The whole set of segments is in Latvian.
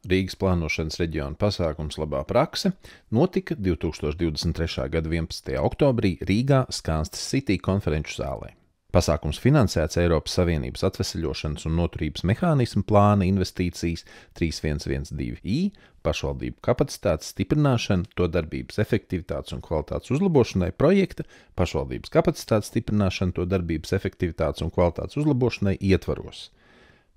Rīgas plānošanas reģiona pasākums Labā prakse notika 2023. gada 11. oktobrī Rīgā Skanstes City konferenču zālē. Pasākums finansēts Eiropas Savienības atveseļošanas un noturības mehānisma plāna investīcijas 3112I, pašvaldību kapacitātes stiprināšana, to darbības efektivitātes un kvalitātes uzlabošanai projekta, pašvaldības kapacitātes stiprināšana, to darbības efektivitātes un kvalitātes uzlabošanai ietvaros.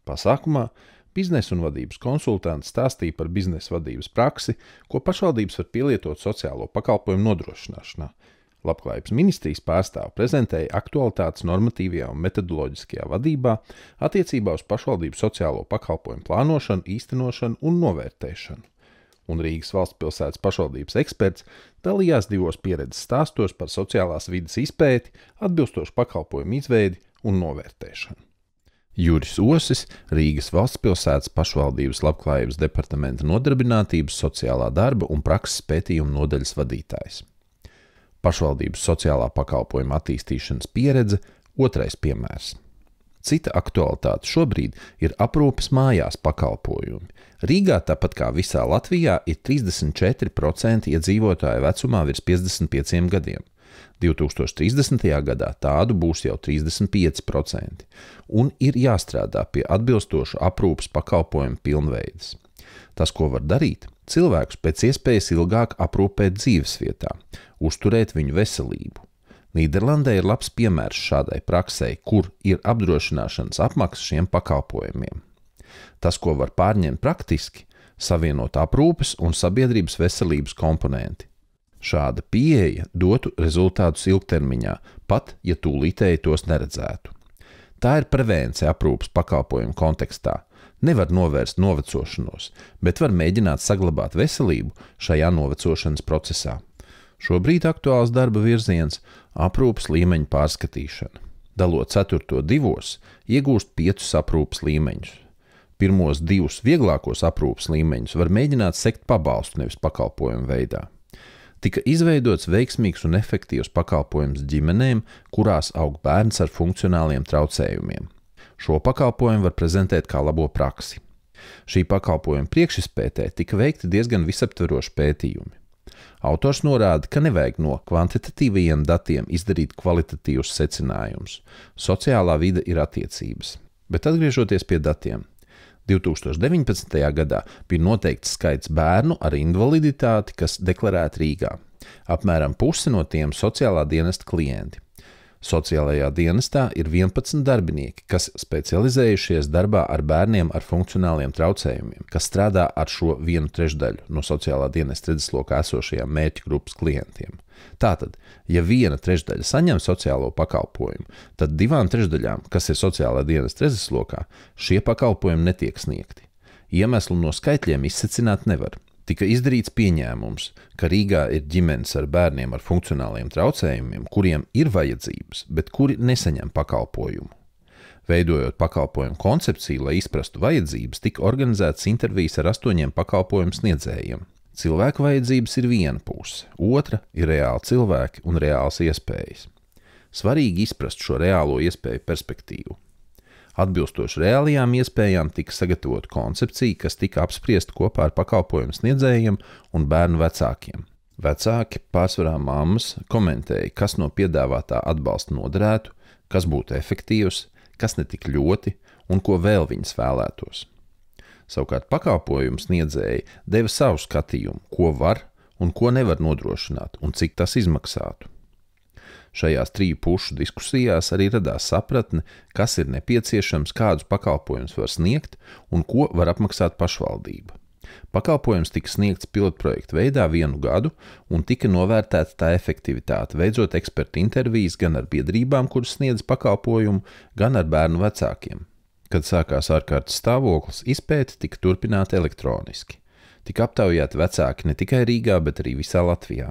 Pasākumā biznesa un vadības konsultanti stāstīja par biznesa vadības praksi, ko pašvaldības var pielietot sociālo pakalpojumu nodrošināšanā. Labklājības ministrijas pārstāve prezentēja aktualitātes normatīvajā un metodoloģiskajā vadībā attiecībā uz pašvaldību sociālo pakalpojumu plānošanu, īstenošanu un novērtēšanu. Un Rīgas valstspilsētas pašvaldības eksperts dalījās divos pieredzes stāstos par sociālās vides izpēti, atbilstošu pakalpojumu izveidi un novērtēšanu. Juris Osis, Rīgas valstspilsētas pašvaldības labklājības departamenta nodarbinātības, sociālā darba un prakses pētījuma nodaļas vadītājs. Pašvaldības sociālā pakalpojuma attīstīšanas pieredze – otrais piemērs. Cita aktualitāte šobrīd ir aprūpes mājās pakalpojumi. Rīgā, tāpat kā visā Latvijā, ir 34% iedzīvotāju vecumā virs 55 gadiem. 2030. gadā tādu būs jau 35%, un ir jāstrādā pie atbilstošu aprūpes pakalpojumu pilnveides. Tas, ko var darīt, cilvēkus pēc iespējas ilgāk aprūpēt dzīvesvietā, uzturēt viņu veselību. Nīderlandē ir labs piemērs šādai praksei, kur ir apdrošināšanas apmaksa šiem pakalpojumiem. Tas, ko var pārņemt praktiski, savienot aprūpes un sabiedrības veselības komponenti. Šāda pieeja dotu rezultātus ilgtermiņā, pat ja tūlītēji tos neredzētu. Tā ir prevence aprūpes pakalpojumu kontekstā. Nevar novērst novecošanos, bet var mēģināt saglabāt veselību šajā novecošanas procesā. Šobrīd aktuāls darba virziens – aprūpes līmeņu pārskatīšana. Dalot 4. divos, iegūst 5 aprūpes līmeņus. Pirmos 2 vieglākos aprūpes līmeņus var mēģināt sekt pabalstu, nevis pakalpojumu veidā. Tika izveidots veiksmīgs un efektīvs pakalpojums ģimenēm, kurās aug bērns ar funkcionāliem traucējumiem. Šo pakalpojumu var prezentēt kā labo praksi. Šī pakalpojuma priekšizpētē tika veikti diezgan visaptveroši pētījumi. Autors norāda, ka nevajag no kvantitatīvajiem datiem izdarīt kvalitatīvus secinājumus. Sociālā vide ir attiecības. Bet atgriežoties pie datiem. 2019. gadā bija noteikts skaits bērnu ar invaliditāti, kas deklarēti Rīgā. Apmēram pusi no tiem sociālā dienesta klienti. Sociālajā dienestā ir 11 darbinieki, kas specializējušies darbā ar bērniem ar funkcionāliem traucējumiem, kas strādā ar šo 1/3 no sociālā dienesta redzeslokā esošajām mērķu grupas klientiem. Tātad, ja 1/3 saņem sociālo pakalpojumu, tad 2/3, kas ir sociālā dienesta redzeslokā, šie pakalpojumi netiek sniegti. Iemeslu no skaitļiem izsecināt nevar. Tika izdarīts pieņēmums, ka Rīgā ir ģimenes ar bērniem ar funkcionāliem traucējumiem, kuriem ir vajadzības, bet kuri nesaņem pakalpojumu. Veidojot pakalpojumu koncepciju, lai izprastu vajadzības, tika organizētas intervijas ar 8 pakalpojumu sniedzējiem. Cilvēku vajadzības ir viena puse, otra ir reāli cilvēki un reāls iespējas. Svarīgi izprast šo reālo iespēju perspektīvu. Atbilstoši reālajām iespējām tika sagatavota koncepcija, kas tika apspriesta kopā ar pakalpojumu sniedzējiem un bērnu vecākiem. Vecāki, pārsvarā mammas, komentēja, kas no piedāvātā atbalsta noderētu, kas būtu efektīvs, kas ne tik ļoti un ko vēl viņas vēlētos. Savukārt pakalpojumu sniedzēji deva savu skatījumu, ko var un ko nevar nodrošināt un cik tas izmaksātu. Šajās 3 pušu diskusijās arī radās sapratne, kas ir nepieciešams, kādus pakalpojumus var sniegt un ko var apmaksāt pašvaldība. Pakalpojums tika sniegts pilotprojekta veidā 1 gadu un tika novērtēta tā efektivitāte, veicot ekspertu intervijas gan ar biedrībām, kuras sniedz pakalpojumu, gan ar bērnu vecākiem. Kad sākās ārkārtas stāvoklis, izpēte tika turpināta elektroniski. Tika aptaujāti vecāki ne tikai Rīgā, bet arī visā Latvijā.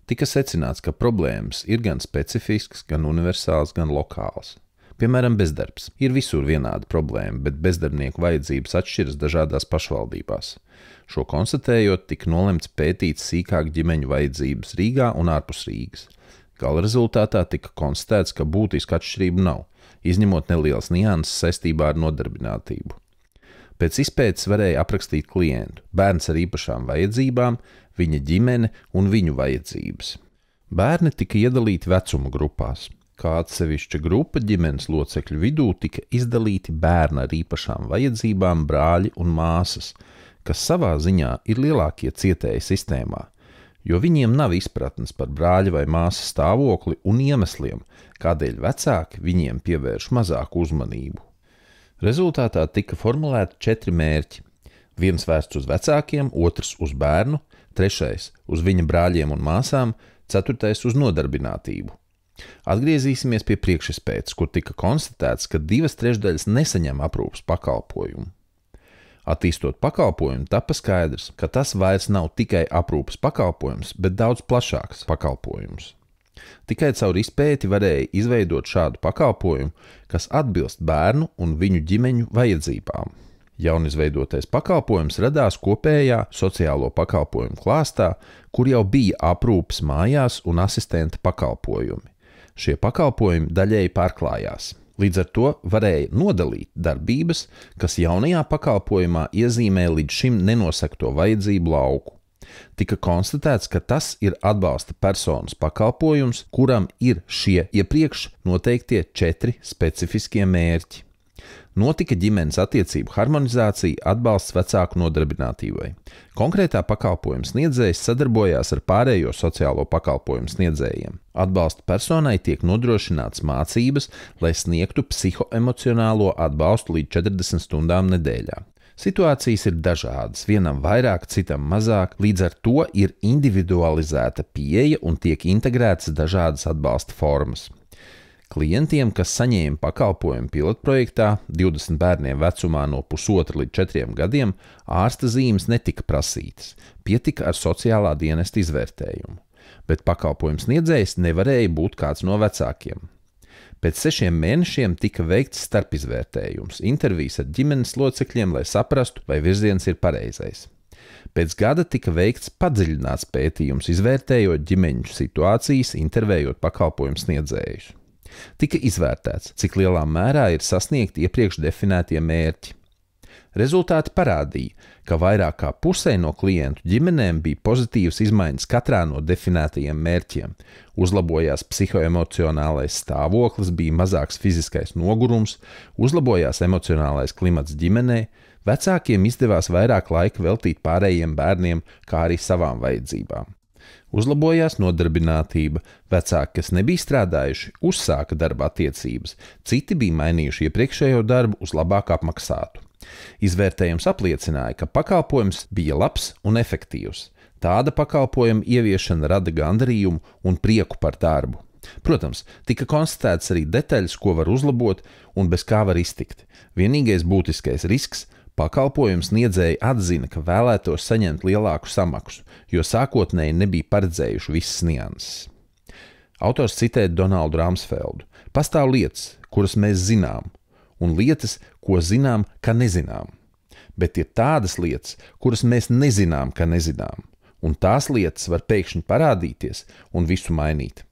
Tika secināts, ka problēmas ir gan specifisks, gan universāls, gan lokāls. Piemēram, bezdarbs. Ir visur vienāda problēma, bet bezdarbnieku vajadzības atšķiras dažādās pašvaldībās. Šo konstatējot, tika nolemts pētīt sīkāk ģimeņu vajadzības Rīgā un ārpus Rīgas. Gala rezultātā tika konstatēts, ka būtiska atšķirība nav, izņemot nelielas nianses saistībā ar nodarbinātību. Pēc izpētes varēja aprakstīt klientu, bērns ar īpašām vajadzībām, viņa ģimene un viņu vajadzības. Bērni tika iedalīti vecuma grupās. Kā atsevišķa grupa ģimenes locekļu vidū tika izdalīti bērni ar īpašām vajadzībām, brāļi un māsas, kas savā ziņā ir lielākie cietēji sistēmā, jo viņiem nav izpratnes par brāļa vai māsas stāvokli un iemesliem, kādēļ vecāki viņiem pievērš mazāku uzmanību. Rezultātā tika formulēti 4 mērķi. Viens vērsts uz vecākiem, otrs uz bērnu, trešais uz viņa brāļiem un māsām, ceturtais uz nodarbinātību. Atgriezīsimies pie priekšizpētes, kur tika konstatēts, ka 2/3 nesaņem aprūpes pakalpojumu. Attīstot pakalpojumu, tapa skaidrs, ka tas vairs nav tikai aprūpes pakalpojums, bet daudz plašāks pakalpojums. Tikai caur izpēti varēja izveidot šādu pakalpojumu, kas atbilst bērnu un viņu ģimeņu vajadzībām. Jaunizveidotais pakalpojums radās kopējā sociālo pakalpojumu klāstā, kur jau bija aprūpes mājās un asistenta pakalpojumi. Šie pakalpojumi daļēji pārklājās. Līdz ar to varēja nodalīt darbības, kas jaunajā pakalpojumā iezīmē līdz šim nenosegto vajadzību lauku. Tika konstatēts, ka tas ir atbalsta personas pakalpojums, kuram ir šie iepriekš noteiktie 4 specifiskie mērķi. Notika ģimenes attiecību harmonizācija, atbalsts vecāku nodarbinātībai. Konkrētā pakalpojuma sniedzējs sadarbojās ar pārējo sociālo pakalpojumu sniedzējiem. Atbalsta personai tiek nodrošināts mācības, lai sniegtu psihoemocionālo atbalstu līdz 40 stundām nedēļā. Situācijas ir dažādas, vienam vairāk, citam mazāk, līdz ar to ir individualizēta pieeja un tiek integrētas dažādas atbalsta formas. Klientiem, kas saņēma pakalpojumu pilotprojektā, 20 bērniem vecumā no 1,5 līdz 4 gadiem, ārsta zīmes netika prasītas, pietika ar sociālā dienesta izvērtējumu, bet pakalpojums sniedzējs nevarēja būt kāds no vecākiem. Pēc 6 mēnešiem tika veikts starpizvērtējums, intervijas ar ģimenes locekļiem, lai saprastu, vai virziens ir pareizais. Pēc gada tika veikts padziļināts pētījums, izvērtējot ģimeņu situācijas, intervējot pakalpojumu sniedzējus. Tika izvērtēts, cik lielā mērā ir sasniegti iepriekš definētie mērķi. Rezultāti parādīja, ka vairāk kā pusē no klientu ģimenēm bija pozitīvas izmaiņas katrā no definētajiem mērķiem. Uzlabojās psihoemocionālais stāvoklis, bija mazāks fiziskais nogurums, uzlabojās emocionālais klimats ģimenē, vecākiem izdevās vairāk laika veltīt pārējiem bērniem, kā arī savām vajadzībām. Uzlabojās nodarbinātība, vecāki, kas nebija strādājuši, uzsāka darba attiecības, citi bija mainījuši iepriekšējo darbu uz labāk apmaksātu. Izvērtējums apliecināja, ka pakalpojums bija labs un efektīvs. Tāda pakalpojuma ieviešana rada gandarījumu un prieku par darbu. Protams, tika konstatēts arī detaļas, ko var uzlabot un bez kā var iztikt. Vienīgais būtiskais risks – pakalpojums sniedzēji atzina, ka vēlētos saņemt lielāku samaksu, jo sākotnēji nebija paredzējuši visas nianses. Autors citē Donaldu Ramsfeldu. Pastāv lietas, kuras mēs zinām, un lietas, ko zinām, ka nezinām. Bet ir tādas lietas, kuras mēs nezinām, ka nezinām, un tās lietas var pēkšņi parādīties un visu mainīt.